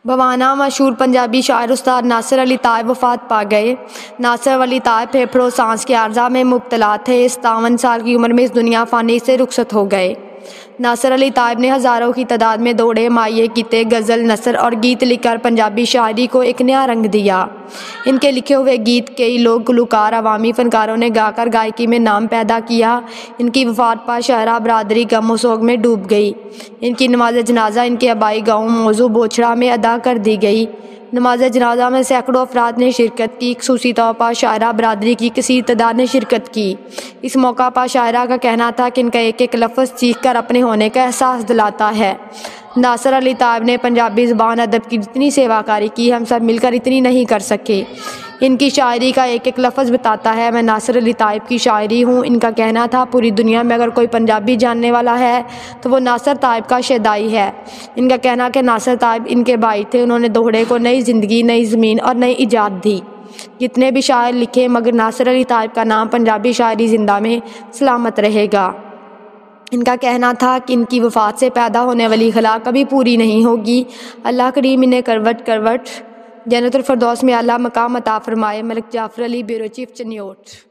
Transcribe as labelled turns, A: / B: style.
A: بوانا مشہور پنجابی شاعر استاد ناصر علی طائب وفات پا گئے۔ ناصر علی طائب پھیپھڑوں سانس کے عارضہ میں مبتلا تھے۔ 57 سال کی عمر میں اس دنیا فانی سے رخصت ہو گئے۔ ناصر علی طائب نے ہزاروں کی تعداد میں دوڑے، مائع کیتے، غزل، نثر اور گیت لکھ کر پنجابی شاعری کو ایک نیا رنگ دیا۔ ان کے لکھے ہوئے گیت کئی لوگ گلوکار، عوامی فنکاروں نے گا کر گائکی میں نام پیدا کیا۔ ان کی وفات پر شاعرہ برادری غم و سوگ میں ڈوب گئی۔ ان کی نماز جنازہ ان کے آبائی گاؤں موضوع بوچھڑا میں ادا کر دی گئی۔ نماز جنازہ میں سینکڑوں افراد نے شرکت کی۔ خصوصی طور پر شاعرہ برادری کی کثیر تعداد نے شرکت کی۔ اس موقع پر شاعرہ کا کہنا تھا کہ ان کا ایک ایک لفظ چیخ کر اپنے ہونے کا احساس دلاتا ہے۔ ناصر علی طائب نے پنجابی زبان ادب کی جتنی سیوا کاری کی، ہم سب مل کر اتنی نہیں کر سکے۔ ان کی شاعری کا ایک ایک لفظ بتاتا ہے میں ناصر علی طائب کی شاعری ہوں۔ ان کا کہنا تھا پوری دنیا میں اگر کوئی پنجابی جاننے والا ہے تو وہ ناصر طائب کا شیدائی ہے۔ ان کا کہنا کہ ناصر طائب ان کے بھائی تھے، انہوں نے دوہڑے کو نئی زندگی، نئی زمین اور نئی ایجاد دی۔ جتنے بھی شاعر لکھے مگر ناصر علی طائب کا نام پنجابی شاعری زندہ میں سلامت رہے گا۔ ان کا کہنا تھا کہ ان کی وفات سے پیدا ہونے والی خلا کبھی پوری نہیں ہوگی۔ اللہ کریم انہیں کروٹ کروٹ جنت الفردوس میں اعلیٰ مقام عطا فرمائے۔ ملک جعفر علی، بیورو چیف، چنیوٹ۔